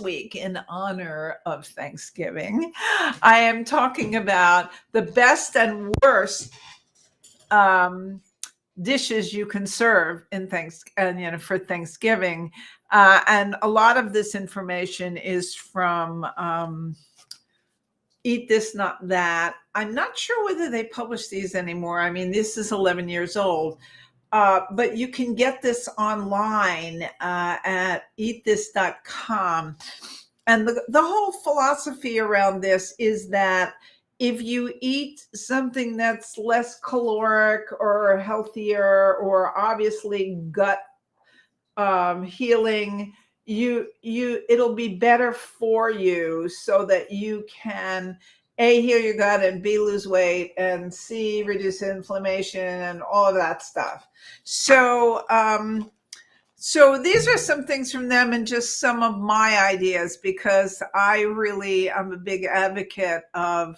week in honor of Thanksgiving. I am talking about the best and worst um, dishes you can serve in for Thanksgiving. And a lot of this information is from Eat This Not That. I'm not sure whether they publish these anymore. I mean, this is 11 years old. But you can get this online at eatthis.com. And the whole philosophy around this is that if you eat something that's less caloric or healthier or obviously gut healing, you it'll be better for you so that you can A, heal your gut, and B, lose weight, and C, reduce inflammation and all of that stuff. So these are some things from them and just some of my ideas, because I really am a big advocate of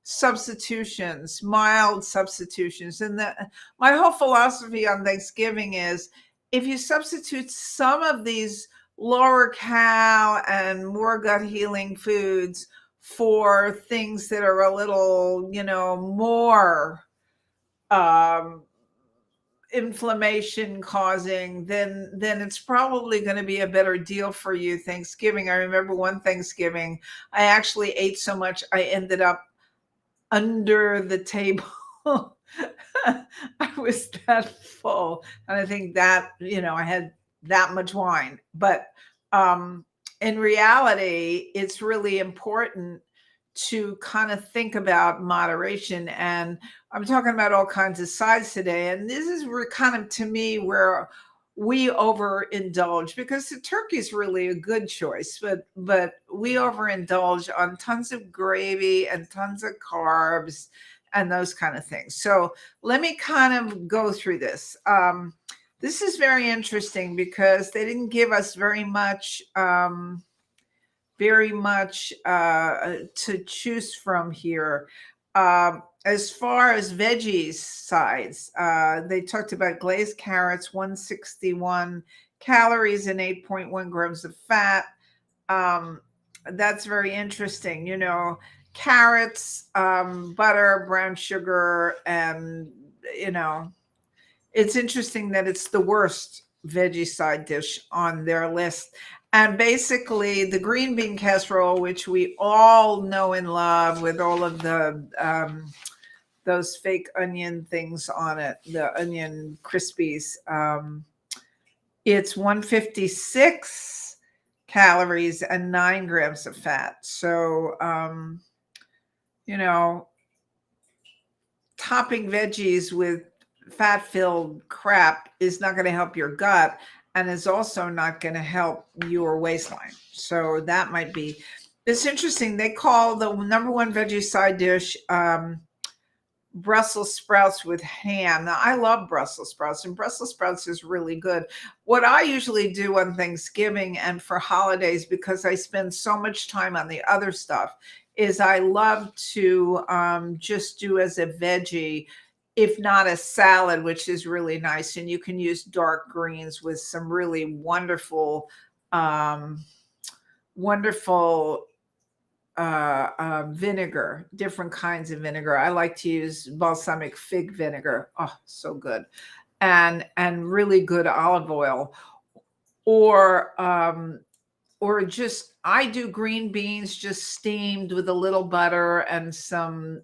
substitutions, mild substitutions. And my whole philosophy on Thanksgiving is, if you substitute some of these lower cal and more gut healing foods for things that are a little, more um, inflammation causing, then it's probably going to be a better deal for you Thanksgiving. I remember one Thanksgiving, I actually ate so much I ended up under the table. I was that full. And I think that, I had that much wine. But in reality, it's really important to kind of think about moderation. And I'm talking about all kinds of sides today. And this is where kind of, to me, where we overindulge, because the turkey is really a good choice, but we overindulge on tons of gravy and tons of carbs and those kind of things. So let me kind of go through this. This is very interesting because they didn't give us very much to choose from here. As far as veggies sides, they talked about glazed carrots, 161 calories and 8.1 grams of fat. That's very interesting. Carrots, butter, brown sugar, and, it's interesting that it's the worst veggie side dish on their list. And basically, the green bean casserole, which we all know and love, with all of the those fake onion things on it, the onion crispies. It's 156 calories and 9 grams of fat. So, you know, topping veggies with fat-filled crap is not going to help your gut, and is also not going to help your waistline. So that might be. It's interesting. They call the number one veggie side dish Brussels sprouts with ham. Now, I love Brussels sprouts, and Brussels sprouts is really good. What I usually do on Thanksgiving and for holidays, because I spend so much time on the other stuff, is I love to just do as a veggie, if not a salad, which is really nice. And you can use dark greens with some really wonderful, wonderful vinegar, different kinds of vinegar. I like to use balsamic fig vinegar. Oh, so good. And really good olive oil. Or just, I do green beans just steamed with a little butter and some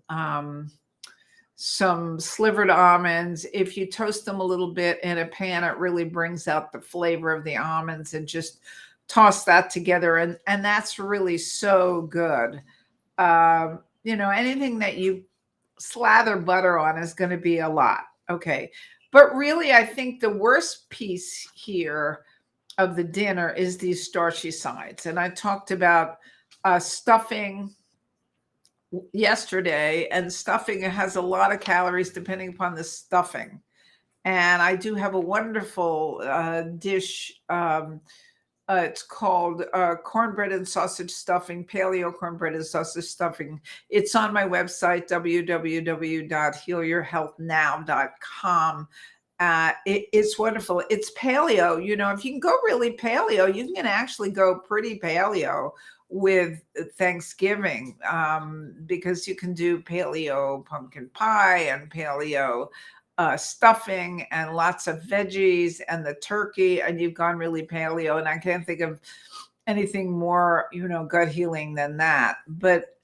slivered almonds. If you toast them a little bit in a pan, it really brings out the flavor of the almonds, and just toss that together. And that's really so good. Anything that you slather butter on is going to be a lot. Okay. But really, I think the worst piece here of the dinner is these starchy sides. And I talked about stuffing yesterday, and stuffing has a lot of calories depending upon the stuffing. And I do have a wonderful dish. It's called cornbread and sausage stuffing, paleo cornbread and sausage stuffing. It's on my website, www.healyourhealthnow.com. It's wonderful. It's paleo. If you can go really paleo, you can actually go pretty paleo with Thanksgiving, because you can do paleo pumpkin pie and paleo stuffing and lots of veggies and the turkey, and you've gone really paleo. And I can't think of anything more, gut healing than that. But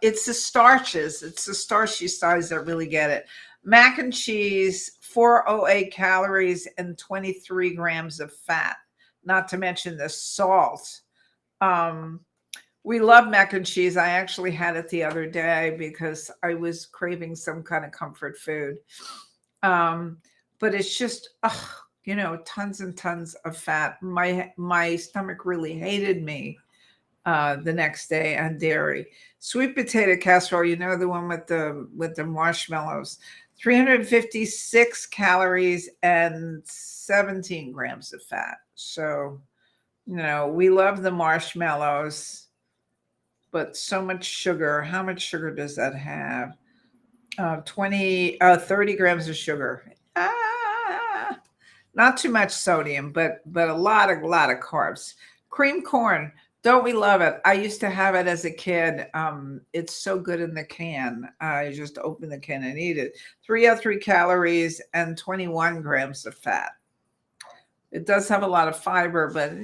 it's the starchy sides that really get it. Mac and cheese, 408 calories and 23 grams of fat, not to mention the salt. Um, we love mac and cheese. I actually had it the other day because I was craving some kind of comfort food. Um, but it's just, tons and tons of fat. My stomach really hated me the next day on dairy. Sweet potato casserole, the one with the marshmallows, 356 calories and 17 grams of fat. So, we love the marshmallows, but so much sugar. How much sugar does that have? 30 grams of sugar. Ah, not too much sodium, but a lot of carbs. Cream corn, don't we love it? I used to have it as a kid. It's so good in the can. I just open the can and eat it. 303 calories and 21 grams of fat. It does have a lot of fiber, but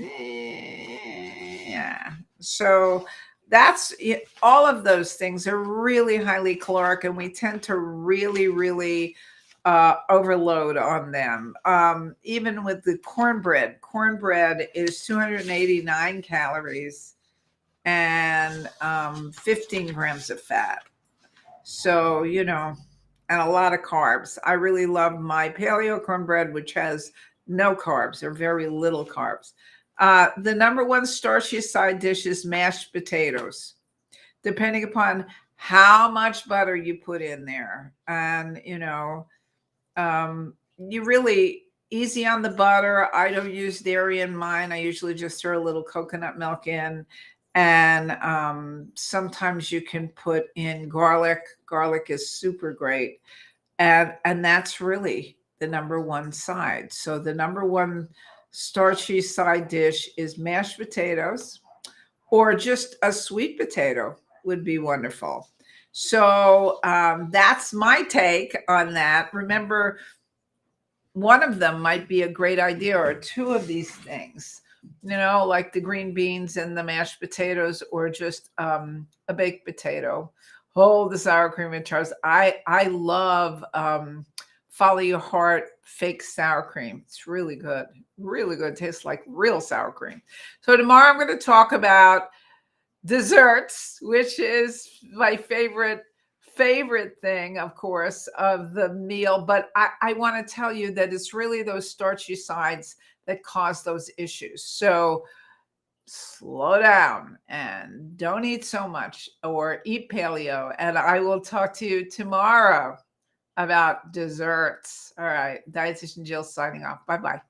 yeah. So that's it. All of those things are really highly caloric, and we tend to really, really overload on them. Even with the cornbread is 289 calories and 15 grams of fat. So, and a lot of carbs. I really love my paleo cornbread, which has no carbs or very little carbs. The number one starchy side dish is mashed potatoes, depending upon how much butter you put in there. And, you really easy on the butter. I don't use dairy in mine. I usually just throw a little coconut milk in. And sometimes you can put in garlic. Garlic is super great. And that's really the number one side. So the number one starchy side dish is mashed potatoes, or just a sweet potato would be wonderful. So that's my take on that. Remember, one of them might be a great idea, or two of these things, like the green beans and the mashed potatoes, or just a baked potato. Oh, the sour cream and charles. I love follow your heart fake sour cream. It's really good. Really good. Tastes like real sour cream. So tomorrow I'm going to talk about desserts, which is my favorite thing, of course, of the meal. But I want to tell you that it's really those starchy sides that cause those issues. So slow down and don't eat so much, or eat paleo. And I will talk to you tomorrow about desserts. All right. Dietitian Jill signing off. Bye bye.